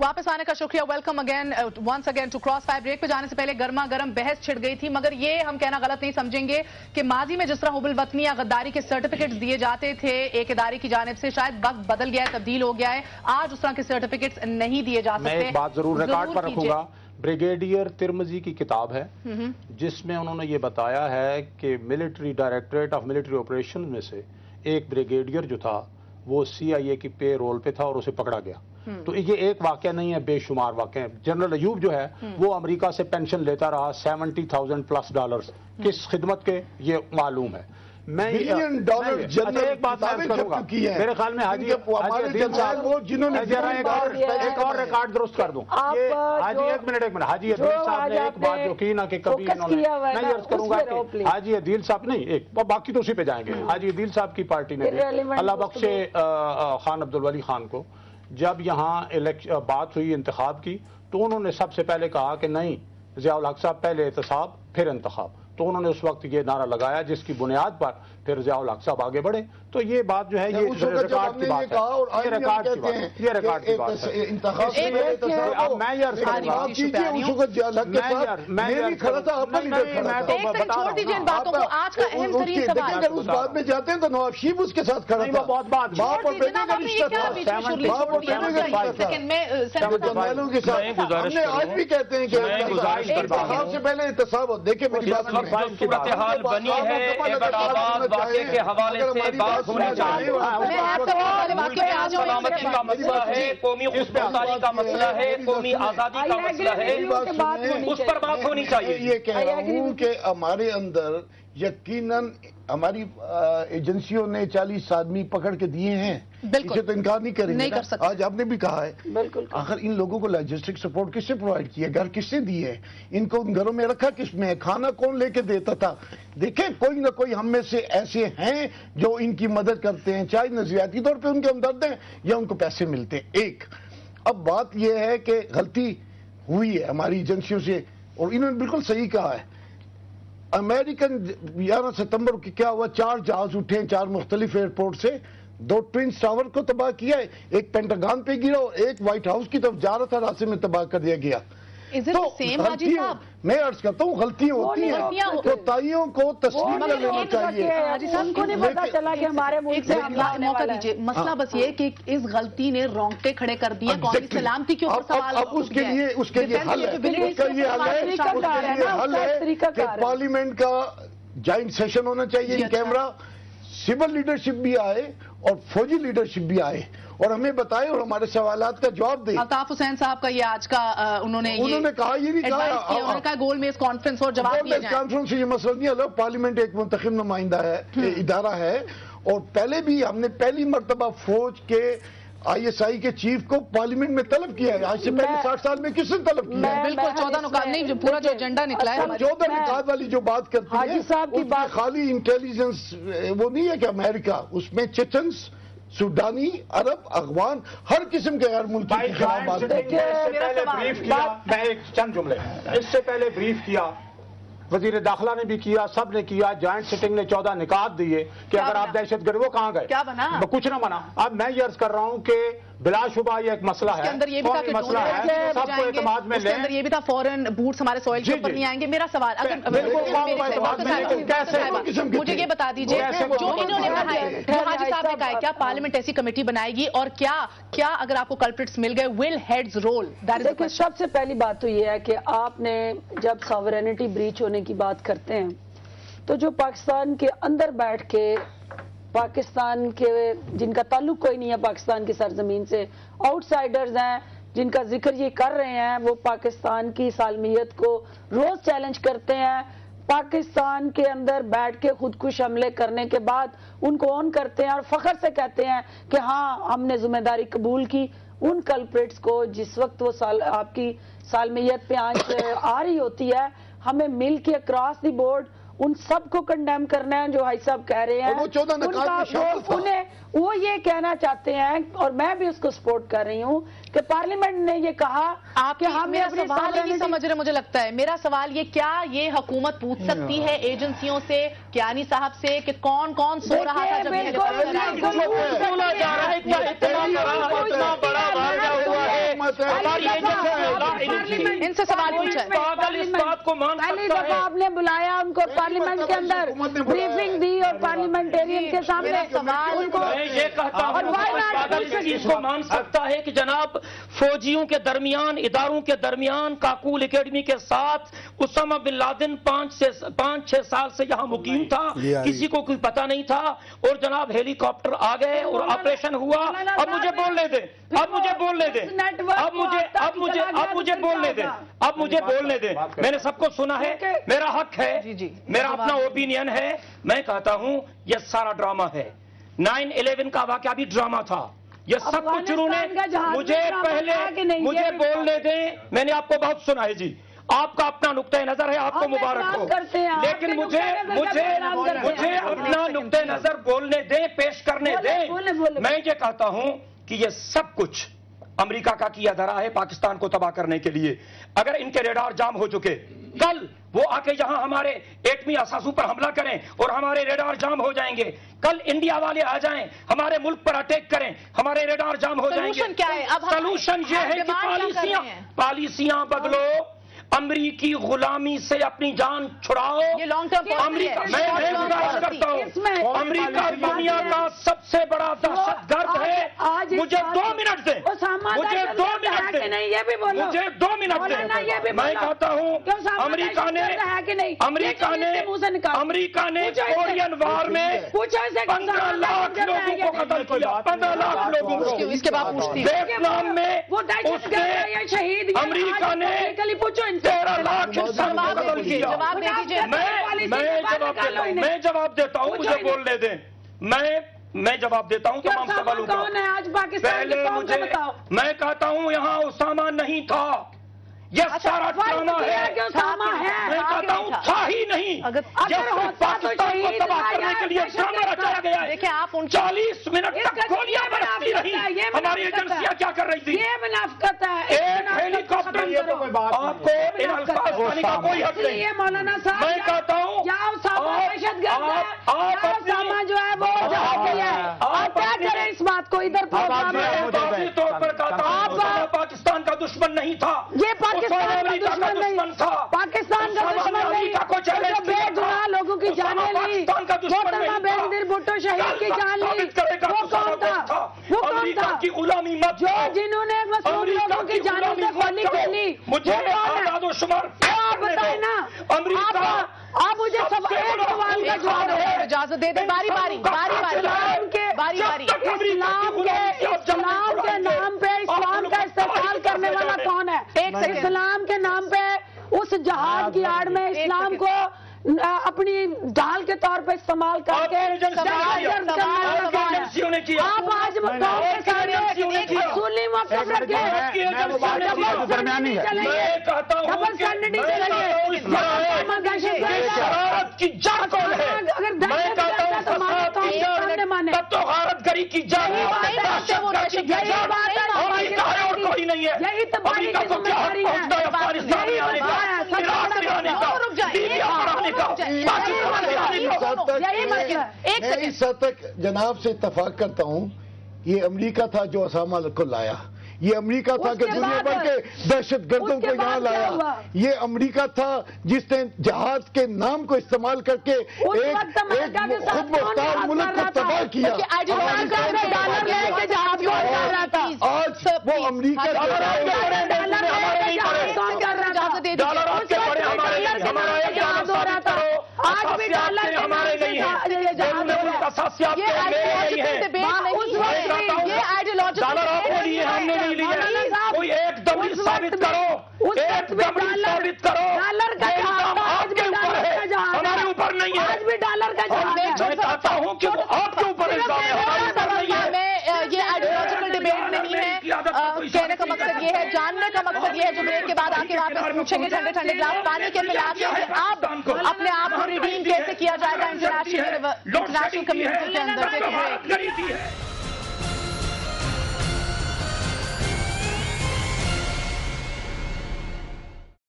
वापस आने का शुक्रिया। Welcome again once again to cross fire. Break पे जाने से पहले गर्मा गर्म बहस छिड़ गई थी, मगर ये हम कहना गलत नहीं समझेंगे कि माजी में जिस तरह हुबुल वतनी या गद्दारी के सर्टिफिकेट्स दिए जाते थे एक इदारे की जानिब से, शायद वक्त बदल गया है, तब्दील हो गया है। आज उस तरह के सर्टिफिकेट्स नहीं दिए जा सकते। मैं एक बात जरूर रिकॉर्ड पर रखूंगा। ब्रिगेडियर तिरमिजी की किताब है जिसमें उन्होंने ये बताया है कि military directorate of military operation में से एक ब्रिगेडियर जो था वो CIA की पे रोल पे था और उसे पकड़ा गया। तो ये एक वाकया नहीं है, बेशुमार वाकया है। जनरल अयूब जो है वो अमेरिका से पेंशन लेता रहा $70,000+ किस खिदमत के, ये मालूम है। मैं $1 बिलियन जनरल एक बात मैं करूंगा, मेरे ख्याल में हाजी अदील साहब वो जिन्होंने एक और रिकॉर्ड दुरुस्त कर दूं। ये हाजी एक मिनट हाजी अदील साहब ने एक बात जो की ना कि कभी इन्होंने, मैं अर्ज करूंगा कि हाजी अदील साहब नहीं, एक बाकी तो उसी पे जाएंगे। हाजी अदील साहब की पार्टी ने अल्लाह बख्शे खान अब्दुल वली खान को जब यहाँ बात हुई इंतखाब की तो उन्होंने सबसे पहले कहा कि नहीं, ज़ियाउल हक साहब पहले एहतसाब फिर इंतखाब। तो उन्होंने उस वक्त ये नारा लगाया जिसकी बुनियाद पर फिर ज़ियाउल हक साहब आगे बढ़े। तो ये बात जो है ये रिकॉर्ड की बात है, ये रिकॉर्ड की बात है, ये रिकॉर्ड की बात है। अब मैं यार छोड़ दीजिए इन बातों को। आज का अहम तरीन सवाल, उस बात में जाते हैं तो नवाब शरीफ उसके साथ खड़ा था। बहुत बात जनरलों के साथ हमने आज भी कहते हैं कि सबसे पहले एहतसाब। देखिए मेरी बात, सूरत हाल बनी है एबटाबाद वाक़े के हवाले से बात होनी चाहिए। सलामती का मसला है, कौमी खुशबूसारी का मसला है, कौमी आज़ादी का मसला है, उस पर बात होनी चाहिए। ये कह रहा हूँ कि हमारे अंदर यकीनन हमारी एजेंसियों ने 40 आदमी पकड़ के दिए हैं, इसे तो इनकार नहीं करेंगे, नहीं कर सकते। आज आपने भी कहा है। बिल्कुल। आखिर इन लोगों को लॉजिस्टिक सपोर्ट किससे प्रोवाइड किया, घर किससे दिए, इनको उन घरों में रखा किसमें, खाना कौन लेके देता था। देखें कोई ना कोई हम में से ऐसे हैं जो इनकी मदद करते हैं, चाहे नजरियाती तौर पर उनके हमदर्द हैं या उनको पैसे मिलते हैं। एक अब बात यह है कि गलती हुई है हमारी एजेंसियों से, और इन्होंने बिल्कुल सही कहा है। अमेरिकन 11 सितंबर को क्या हुआ, 4 जहाज उठे 4 मुख्तलिफ एयरपोर्ट से, 2 ट्विन टावर को तबाह किया है, एक पेंटागन पे गिरा और एक व्हाइट हाउस की तरफ जा रहा था, रास्ते में तबाह कर दिया गया। तो मैं अर्ज करता हूँ गलतियां होती हैं, कोताहियों को तस्लीम कर लेना चाहिए। हमको नहीं पता चला कि हमारे मुल्क से मौका दीजिए। मसला बस ये कि इस गलती ने रोंगटे खड़े कर दिए, कौमी सलामती के ऊपर सवाल। अब उसके लिए हल है, उसका ये हल है कि पार्लियामेंट का जॉइंट सेशन होना चाहिए, कैमरा, सिविल लीडरशिप भी आए और फौजी लीडरशिप भी आए और हमें बताए और हमारे सवालात का जवाब दे। अल्ताफ हुसैन साहब का ये आज का उन्होंने कहा, ये नहीं कहा गोल में इस कॉन्फ्रेंस और जवाब दिया जाए। कॉन्फ्रेंस से ये मसला नहीं है, पार्लियामेंट एक मुंतखब नुमाइंदा है, इदारा है, और पहले भी हमने पहली मरतबा फौज के ISI के चीफ को पार्लियामेंट में तलब किया है। आज से पहले 60 साल में किसने तलब किया है? बिल्कुल 14 नुकात नहीं, जो पूरा जो एजेंडा निकला है 14 नुकात वाली जो बात करती है साहब की बात खाली इंटेलिजेंस वो नहीं है कि अमेरिका, उसमें चेचन्स, सूडानी, अरब, अफगान, हर किस्म के गैर मुल्की के खिलाफ बात मैं एक चंद जुमले इससे पहले ब्रीफ किया, वजीर दाखिला ने भी किया, सब ने किया, जॉइंट सिटिंग ने 14 निकात दिए कि अगर आप दहशतगर्द, वो कहाँ गए, क्या बना, कुछ ना बना। अब मैं ये अर्ज कर रहा हूँ कि बिलाशुबा ये एक मसला है, अंदर ये भी था कि मसला है, सबको एतमाद में लें। अंदर ये भी था फॉरेन बूट्स हमारे सॉइल के ऊपर नहीं आएंगे। मेरा सवाल, अगर मुझे ये बता दीजिए, जो इन्होंने कहा है, जो हाजी साहब ने कहा है, क्या पार्लियामेंट ऐसी कमेटी बनाएगी और क्या अगर आपको कल्प्रिट्स मिल गए, विल हेड्स रोल? देखिए सबसे पहली बात तो ये है कि आपने जब सॉवरेनिटी ब्रीच होने की बात करते हैं तो जो पाकिस्तान के अंदर बैठ के पाकिस्तान के जिनका ताल्लुक कोई नहीं है पाकिस्तान की सरजमीन से, आउटसाइडर्स हैं जिनका जिक्र ये कर रहे हैं, वो पाकिस्तान की सालमियत को रोज चैलेंज करते हैं, पाकिस्तान के अंदर बैठ के खुदकुश हमले करने के बाद उनको ऑन करते हैं और फख्र से कहते हैं कि हाँ हमने जिम्मेदारी कबूल की। उन कल्प्रिट्स को जिस वक्त वो आपकी सालमियत पे आंच आ रही होती है, हमें मिल के अक्रॉस द बोर्ड उन सबको कंडेम करना है जो भाई साहब कह रहे हैं। उन्हें वो ये कहना चाहते हैं और मैं भी उसको सपोर्ट कर रही हूँ कि पार्लियामेंट ने ये कहा कि हम मेरा सवाल ही नहीं समझ रहे, मुझे लगता है मेरा सवाल ये, क्या ये हुकूमत पूछ सकती है एजेंसियों से, कियानी साहब से, कि कौन कौन सो रहा था जब इनसे सवाल पूछा है। पागल इस बात को मान पहली सकता दफा है। आपने बुलाया उनको पार्लियामेंट के अंदर, ब्रीफिंग दी और पार्लियामेंटेरियन के सामने उनको। मैं ये कहता हूँ पागल इस चीज को मान सकता है कि जनाब फौजियों के दरमियान, इदारों के दरमियान, काकूल एकेडमी के साथ उसामा बिन लादेन 5-6 साल से यहाँ मुकीम था, किसी को कोई पता नहीं था, और जनाब हेलीकॉप्टर आ गए और ऑपरेशन हुआ। अब मुझे बोलने दे, अब मुझे बोलने दे, अब मुझे बोलने दे, अब मुझे बोलने दे। मैंने सबको सुना है, मेरा हक है, मेरा अपना ओपिनियन है। मैं कहता हूं यह सारा ड्रामा है। 9/11 का वाकया भी ड्रामा था। यह सब कुछ उन्होंने मुझे बोलने दें। मैंने आपको बहुत सुना है जी, आपका अपना नुक्ते नजर है, आपको मुबारक हो, लेकिन मुझे अपना नुक्ते नजर बोलने दें, पेश करने दें। मैं ये कहता हूं कि ये सब कुछ अमेरिका का किया धरा है पाकिस्तान को तबाह करने के लिए। अगर इनके रेडार जाम हो चुके, कल वो आके यहां हमारे एटमी असासों पर हमला करें और हमारे रेडार जाम हो जाएंगे। कल इंडिया वाले आ जाएं, हमारे मुल्क पर अटैक करें, हमारे रेडार जाम हो जाएंगे। सॉल्यूशन क्या है? अब सॉल्यूशन ये है कि पॉलिसियां बदलो, अमरीकी गुलामी से अपनी जान छुड़ाओ। ये लॉन्ग टर्म अमरीका, मैं गुजारिश करता हूँ, अमरीका दुनिया का सबसे बड़ा दहशतगर्द है। मुझे 2 मिनट दें, मुझे 2 मिनट दें, मुझे 2 मिनट दें। मैं कहता हूँ अमरीका ने कोरियन वार में 15 लाख लोगों को कत्ल किया, 15 लाख लोगों को। इसके बाद पूछती वियतनाम में उसने अमरीका ने 13 लाख इंसान को कत्ल किया। जवाब दे दीजिए। मैं जवाब देता हूँ, मुझे बोलने दें। मैं जवाब देता हूँ तमाम सवालों का। पहले मुझे, मैं कहता हूँ यहाँ उसामा नहीं था, यह सारा ड्रामा है। मैं कहता हूँ था ही नहीं, पाकिस्तान को तबाह करने के लिए ड्रामा रचाया गया है। देखिए आप 40 मिनट तक गोलियां बरसती रही, हमारी एजेंसियां क्या कर रही थी? ये मुनाफिकत है। एक हेलीकॉप्टर, आपको इन अल्फाज पाने का कोई हक नहीं। मौलाना साहब, मैं कहता हूँ आप जो है वो आप क्या करें इस बात को? इधर तौर पर कहता हूँ पाकिस्तान का दुश्मन नहीं था, ये पाकिस्तान का दुश्मन नहीं था, पाकिस्तान का दुश्मन नहीं। जो बेगुनाह लोगों की जानें ली, मोहतरमा बेनजीर भुट्टो शहीद की जान ली, वो कौन था? वो कौन था? की गुलामी मत, जो जिन्होंने मसूद लोगों की जानों से गोली खेली, मुझे शुमार आप बताए ना। अमरीका, आप मुझे एक सवाल का जवाब दो। इजाजत दे दे, बारी बारी इस्लाम के नाम पे इस्लाम का इस्तेमाल करने वाला कौन है? इस्लाम के नाम पे उस जहाज की आड़ में इस्लाम को अपनी ढाल के तौर पे इस्तेमाल करके आप आज असूली मौक़िफ़ रखें, दरमियानी है। डबल स्टैंडर्ड की जड़ कौन है? मैं कहता हूँ माने तो भारतगरी की जड़ और कोई नहीं है। यही तो अमेरिका को क्या हक पहुंचता है अफगानिस्तान में आने का, इराक में आने का, लीबिया में आने का, पाकिस्तान में आने का? इस हद तक जनाब से इत्तफाक करता हूँ, ये अमेरिका था जो उसामा को लाया, ये अमेरिका था कि दुनिया भर के दहशतगर्दों को यहाँ लाया, ये अमेरिका था जिसने जहाज के नाम को इस्तेमाल करके एक खुद मुख्तार मुल्क को तबाह किया। आज वो अमेरिका आज भी डॉलर हमारे नहीं है, डॉलर आपको लिए, हमने नहीं लिए। कोई एक दलील साबित करो, एक दलील साबित करो। डॉलर का आपके ऊपर है, हमारे ऊपर नहीं है। आज भी डॉलर का मैं चाहता हूँ कि वो आपके ऊपर इल्जाम है, हमारे ऊपर नहीं है। ये आइडियोलॉजिकल डिबेट नहीं है। कहने का मकसद ये है, जानने का मकसद ये है, जो ब्रेक के बाद आके वापस पूछेंगे ठंडे ठंडे ग्लास पानी के पिला के अब अपने आप को रिडीम कैसे किया जाएगा इंटरनेशनल कम्युनिटी के अंदर।